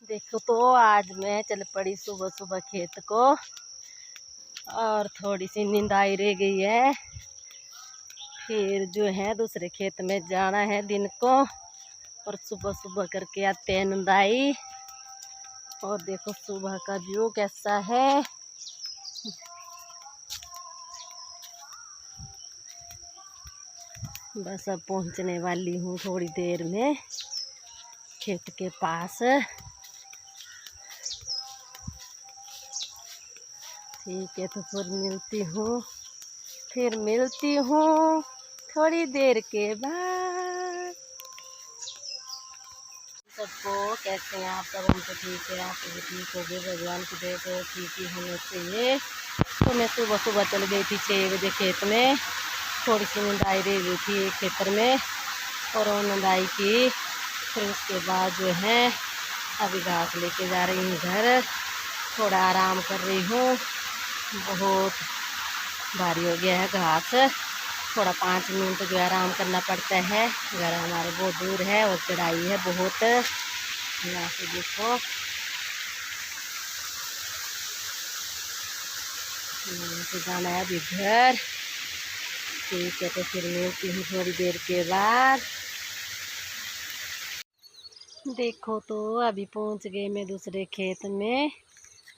देखो तो आज मैं चल पड़ी सुबह सुबह खेत को, और थोड़ी सी नींदाई रह गई है। फिर जो है दूसरे खेत में जाना है दिन को, और सुबह सुबह करके आते हैं नींदाई। और देखो सुबह का व्यू कैसा है। बस अब पहुंचने वाली हूँ थोड़ी देर में खेत के पास। ठीक है, तो फिर मिलती हूँ थोड़ी देर के बाद। सबको कैसे हैं आप सब? हम तो ठीक है, आप भी ठीक हो गए, भगवान की दया से ठीक ही होने चाहिए। तो मैं सुबह सुबह चल गई थी 6 बजे खेत में। थोड़ी सी निंदाई रह गई थी खेतर में, और वो निंदाई की। फिर उसके बाद जो है अभी घास लेके जा रही हूँ घर। थोड़ा आराम कर रही हूँ, बहुत भारी हो गया है घास। थोड़ा 5 मिनट जो आराम करना पड़ता है। घर हमारे बहुत दूर है और चढ़ाई है बहुत। यहाँ से देखो, तो जाना है अभी घर। ठीक है, तो फिर मिलती हूँ थोड़ी देर के बाद। देखो तो अभी पहुँच गई मैं दूसरे खेत में।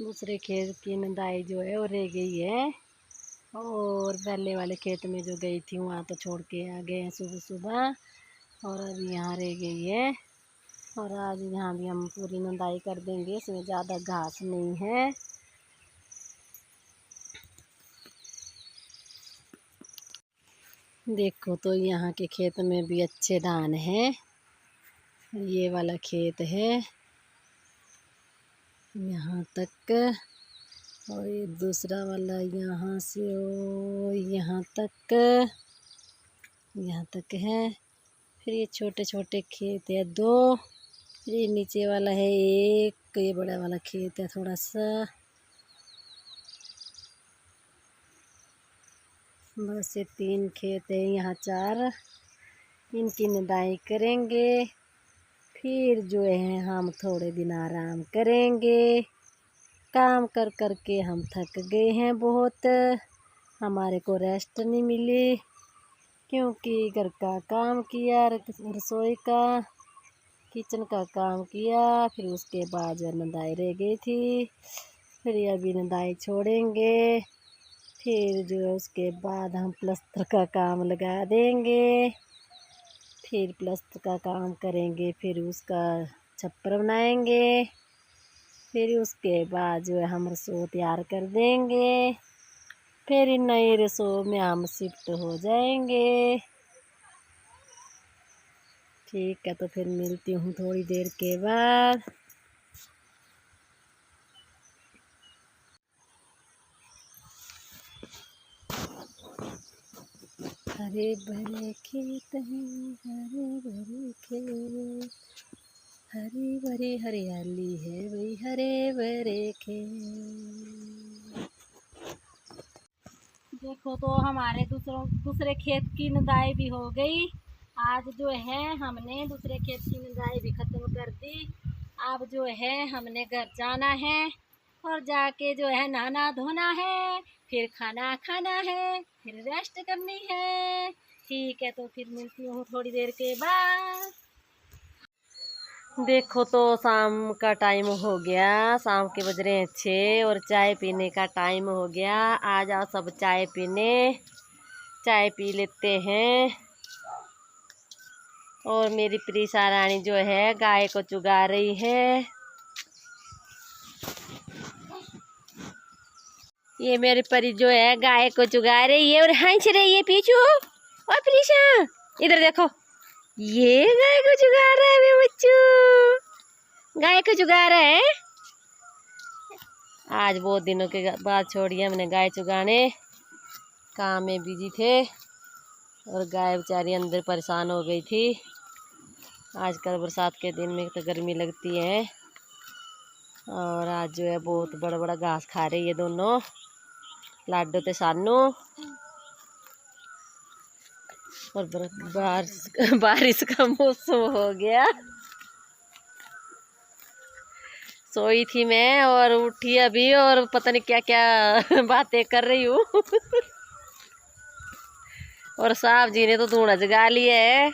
दूसरे खेत की निंदाई जो है वो रह गई है, और पहले वाले खेत में जो गई थी वहाँ तो छोड़ के आ गए हैं सुबह सुबह, और अभी यहाँ रह गई है। और आज यहाँ भी हम पूरी निंदाई कर देंगे, इसमें ज़्यादा घास नहीं है। देखो तो यहाँ के खेत में भी अच्छे धान हैं। ये वाला खेत है यहाँ तक, और ये दूसरा वाला यहाँ से ओ यहाँ तक है। फिर ये छोटे छोटे खेत है 2। फिर ये नीचे वाला है 1। ये बड़ा वाला खेत है थोड़ा सा। बस ये 3 खेत है, यहाँ 4। इनकी निदाई करेंगे, फिर जो है हम थोड़े दिन आराम करेंगे। काम कर कर के हम थक गए हैं बहुत। हमारे को रेस्ट नहीं मिली, क्योंकि घर का काम किया, रसोई का, किचन का काम किया। फिर उसके बाद जो निदाई रह गई थी। फिर अभी निदाई छोड़ेंगे, फिर जो है उसके बाद हम प्लस्तर का काम लगा देंगे। फिर प्लस्तर का काम करेंगे, फिर उसका छप्पर बनाएंगे। फिर उसके बाद जो है हम रसोई तैयार कर देंगे। फिर नई रसोई में हम शिफ्ट हो जाएंगे। ठीक है, तो फिर मिलती हूँ थोड़ी देर के बाद। हरे भरे खेत हैं, हरे भरे खेत, हरी भरी हरियाली है वही हरे भरे खेत। देखो तो हमारे दूसरे खेत की निदाई भी हो गई। आज जो है हमने दूसरे खेत की निदाई भी ख़त्म कर दी। अब जो है हमने घर जाना है, और जाके जो है नहाना धोना है, फिर खाना खाना है, फिर रेस्ट करनी है। ठीक है, तो फिर मिलती हूँ थोड़ी देर के बाद। देखो तो शाम का टाइम हो गया, शाम के बज रहे हैं 6, और चाय पीने का टाइम हो गया। आ जाओ सब चाय पीने, चाय पी लेते हैं। और मेरी प्रीशा रानी जो है गाय को चुगा रही है। ये मेरी परी जो है गाय को चुगा रही है और हंस रही है पीछू। और प्रीशा इधर देखो, ये गाय को चुगा रहा है मेरे बच्चू, गाय को चुगा रहा है। आज बहुत दिनों के बाद छोड़ी हमने गाय चुगाने, काम में बिजी थे, और गाय बेचारी अंदर परेशान हो गई थी। आजकल बरसात के दिन में तो गर्मी लगती है, और आज जो है बहुत बड़ा बड़ा घास खा रही है दोनों, लाडो ते सानू। और बारिश का मौसम हो गया। सोई थी मैं और उठी अभी और पता नहीं क्या क्या बातें कर रही हूँ। और साहब जी ने तो धूना जगा लिया है।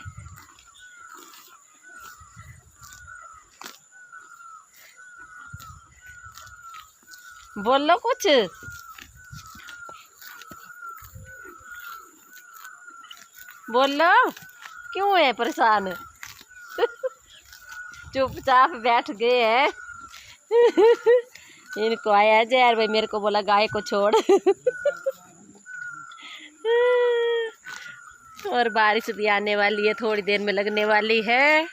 बोलो कुछ। बोलो क्यों है परेशान। चुपचाप बैठ गए हैं। इनको आया है जहर भाई, मेरे को बोला गाय को छोड़। और बारिश भी आने वाली है, थोड़ी देर में लगने वाली है।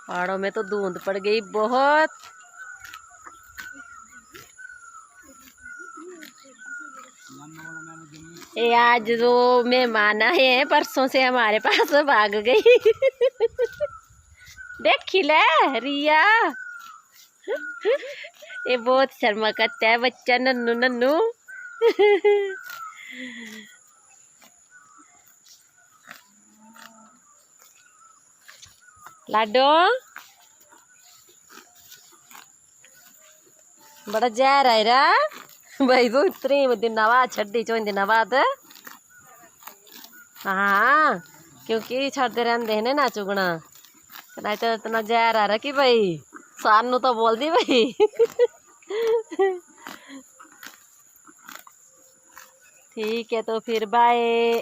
पहाड़ों में तो धुंध पड़ गई बहुत। ये आज जो मेहमान आए हैं परसों से हमारे पास भाग गई। देखी ले रिया, ये बहुत शर्मा करता है बच्चा नन्नू नन्नू। लाडो बड़ा जहर है रा भाई, तो इतने दिन बाद छड़ी 4 दिन बाद। हाँ क्योंकि छड़ते रहते हैं ना चुगना, नहीं तो इतना जहर आ रहा कि भाई सानू तो बोल दी भाई। ठीक है तो फिर बाय।